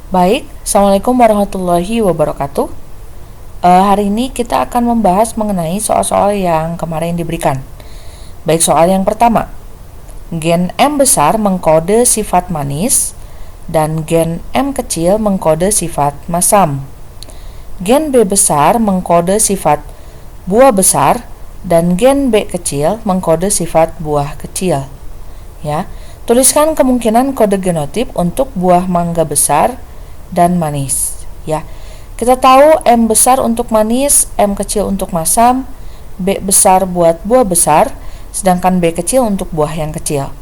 Baik, Assalamualaikum warahmatullahi wabarakatuh. Hari ini kita akan membahas mengenai soal-soal yang kemarin diberikan. Baik, soal yang pertama. Gen M besar mengkode sifat manis dan gen M kecil mengkode sifat masam. Gen B besar mengkode sifat buah besar dan gen B kecil mengkode sifat buah kecil. Ya, tuliskan kemungkinan kode genotip untuk buah mangga besar dan manis. Ya, kita tahu M besar untuk manis, M kecil untuk masam, B besar buat buah besar, sedangkan B kecil untuk buah yang kecil.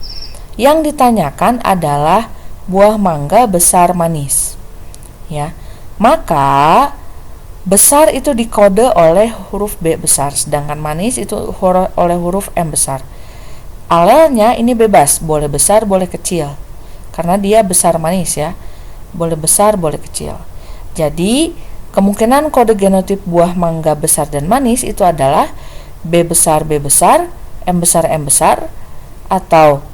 Yang ditanyakan adalah buah mangga besar manis. Ya, maka besar itu dikode oleh huruf B besar, sedangkan manis itu oleh huruf M besar. Alelnya ini bebas, boleh besar, boleh kecil, karena dia besar manis ya. Boleh besar, boleh kecil. Jadi, kemungkinan kode genotip buah mangga besar dan manis itu adalah B besar, M besar, M besar, atau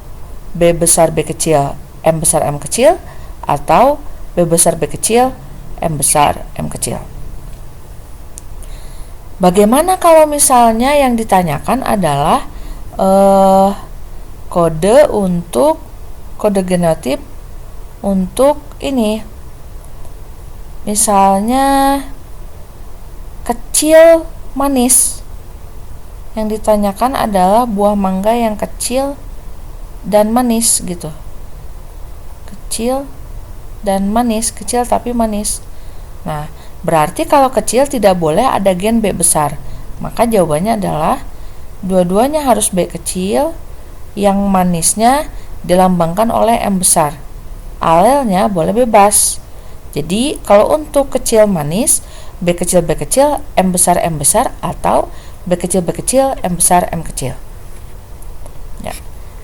B besar, B kecil, M besar, M kecil, atau B besar, B kecil, M besar, M kecil. Bagaimana kalau misalnya yang ditanyakan adalah kode genotip untuk ini, misalnya kecil manis. Yang ditanyakan adalah buah mangga yang kecil dan manis gitu. Kecil dan manis, kecil tapi manis. Nah, berarti kalau kecil tidak boleh ada gen B besar. Maka jawabannya adalah dua-duanya harus B kecil, yang manisnya dilambangkan oleh M besar. Alelnya boleh bebas. Jadi kalau untuk kecil manis, B kecil, M besar, atau B kecil, M besar, M kecil. Ya,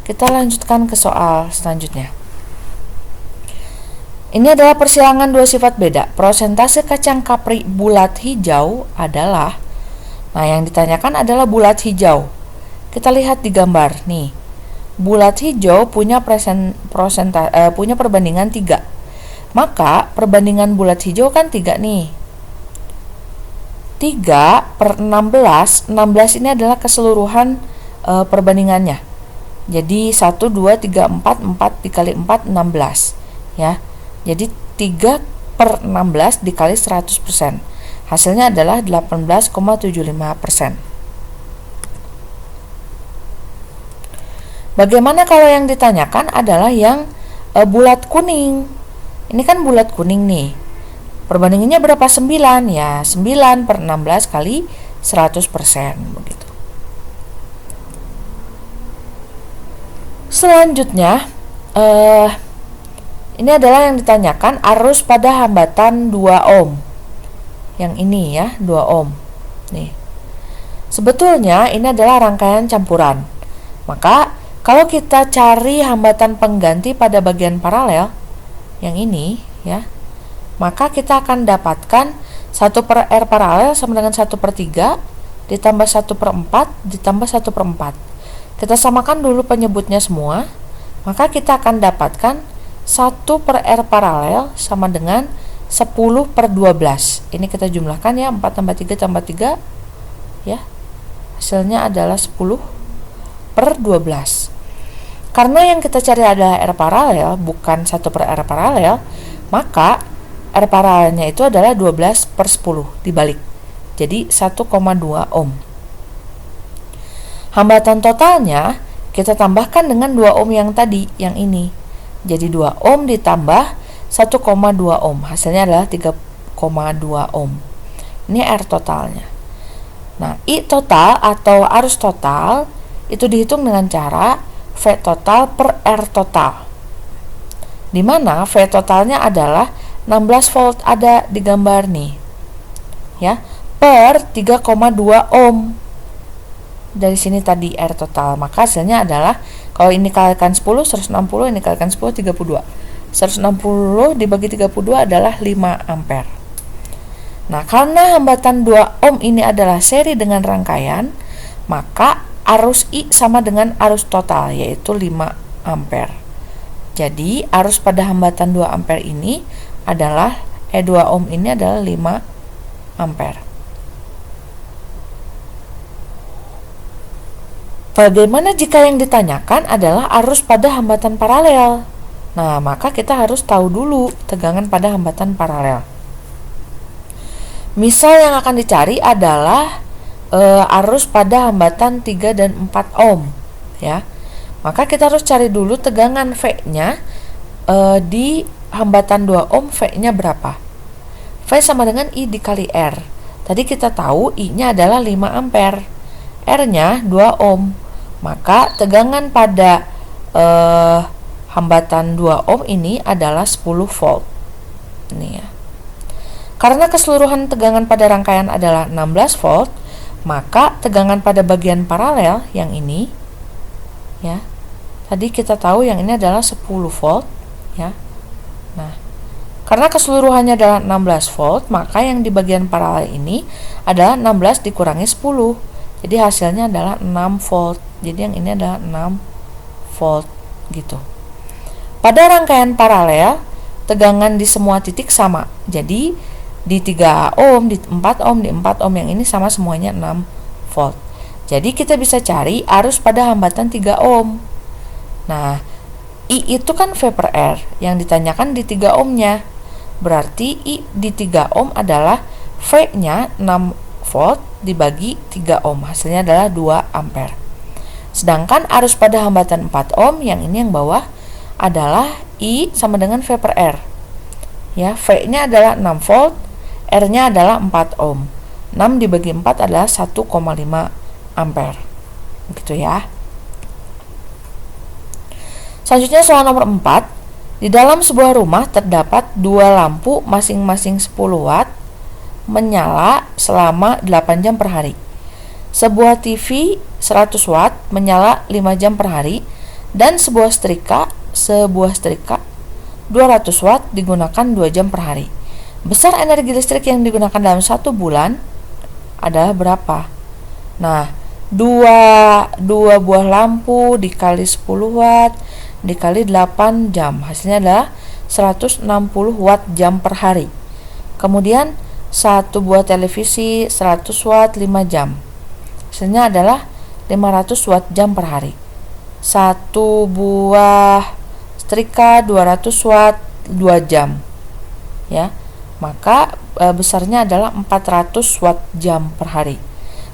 kita lanjutkan ke soal selanjutnya. Ini adalah persilangan dua sifat beda. Prosentase kacang kapri bulat hijau adalah, nah yang ditanyakan adalah bulat hijau. Kita lihat di gambar nih. Bulat hijau punya punya perbandingan 3. Maka perbandingan bulat hijau kan 3 nih. 3/16. 16 ini adalah keseluruhan perbandingannya. Jadi 1, 2, 3, 4 dikali 4, 16 ya. Jadi 3/16 dikali 100%. Hasilnya adalah 18,75%. Bagaimana kalau yang ditanyakan adalah yang bulat kuning? Ini kan bulat kuning nih. Perbandingannya berapa? 9 ya. 9/16 kali 100% begitu. Selanjutnya ini adalah yang ditanyakan arus pada hambatan 2 ohm. Yang ini ya, 2 ohm. Nih. Sebetulnya ini adalah rangkaian campuran. Maka kalau kita cari hambatan pengganti pada bagian paralel yang ini ya, maka kita akan dapatkan 1/R paralel sama dengan 1/3 ditambah 1/4 ditambah 1/4. Kita samakan dulu penyebutnya semua, maka kita akan dapatkan 1/R paralel sama dengan 10/12. Ini kita jumlahkan ya, 4 tambah 3 tambah 3 ya, hasilnya adalah 10/12. Karena yang kita cari adalah R paralel, bukan 1/R paralel, maka R paralelnya itu adalah 12/10 dibalik. Jadi 1,2 ohm. Hambatan totalnya kita tambahkan dengan 2 ohm yang tadi, yang ini. Jadi 2 ohm ditambah 1,2 ohm. Hasilnya adalah 3,2 ohm. Ini R totalnya. Nah, I total atau arus total itu dihitung dengan cara V total per R total, di mana V totalnya adalah 16 volt, ada di gambar nih ya, per 3,2 ohm. Dari sini tadi R total, maka hasilnya adalah kalau ini kalikan 10, 160, ini kalikan 10, 32. 160 dibagi 32 adalah 5 ampere. Nah, karena hambatan 2 ohm ini adalah seri dengan rangkaian, maka arus I sama dengan arus total, yaitu 5 ampere. Jadi arus pada hambatan 2 ampere ini adalah 2 ohm ini adalah 5 ampere. Bagaimana jika yang ditanyakan adalah arus pada hambatan paralel? Nah, maka kita harus tahu dulu tegangan pada hambatan paralel. Misal yang akan dicari adalah arus pada hambatan 3 dan 4 ohm, ya. Maka kita harus cari dulu tegangan V-nya di hambatan 2 ohm, V-nya berapa? V sama dengan I dikali R. Tadi kita tahu I-nya adalah 5 ampere, R-nya 2 ohm. Maka tegangan pada hambatan 2 ohm ini adalah 10 volt. Ini ya. Karena keseluruhan tegangan pada rangkaian adalah 16 volt, maka tegangan pada bagian paralel yang ini, ya. Tadi kita tahu yang ini adalah 10 volt, ya. Nah, karena keseluruhannya adalah 16 volt, maka yang di bagian paralel ini adalah 16 dikurangi 10. Jadi hasilnya adalah 6 volt. Jadi yang ini adalah 6 volt gitu. Pada rangkaian paralel, tegangan di semua titik sama. Jadi di 3 ohm, di 4 ohm, di 4 ohm yang ini sama semuanya 6 volt. Jadi kita bisa cari arus pada hambatan 3 ohm. Nah, I itu kan V per R, yang ditanyakan di 3 ohmnya. Berarti I di 3 ohm adalah V-nya 6 volt dibagi 3 ohm, hasilnya adalah 2 ampere. Sedangkan arus pada hambatan 4 ohm yang ini yang bawah adalah I sama dengan V per R. Ya, V-nya adalah 6 volt, R-nya adalah 4 ohm. 6 dibagi 4 adalah 1,5 ampere. Begitu ya. Selanjutnya soal nomor 4. Di dalam sebuah rumah terdapat 2 lampu masing-masing 10 watt menyala selama 8 jam per hari. Sebuah TV 100 watt menyala 5 jam per hari, dan sebuah setrika 200 watt digunakan 2 jam per hari. Besar energi listrik yang digunakan dalam 1 bulan adalah berapa? Nah, dua buah lampu dikali 10 watt dikali 8 jam, hasilnya adalah 160 watt jam per hari. Kemudian 1 buah televisi 100 watt 5 jam, hasilnya adalah 500 watt jam per hari. 1 buah setrika 200 watt 2 jam, ya, maka besarnya adalah 400 watt jam per hari.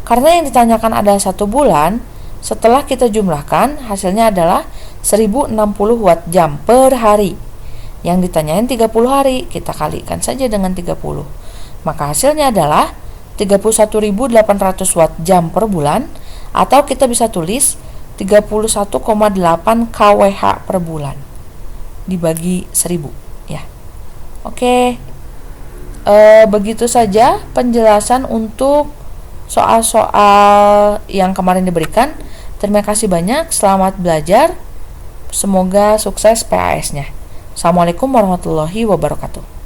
Karena yang ditanyakan ada 1 bulan, setelah kita jumlahkan hasilnya adalah 1060 watt jam per hari. Yang ditanyain 30 hari, kita kalikan saja dengan 30. Maka hasilnya adalah 31.800 watt jam per bulan, atau kita bisa tulis 31,8 kWh per bulan dibagi 1000, ya. Oke. Begitu saja penjelasan untuk soal-soal yang kemarin diberikan. Terima kasih banyak, selamat belajar. Semoga sukses PAS-nya. Assalamualaikum warahmatullahi wabarakatuh.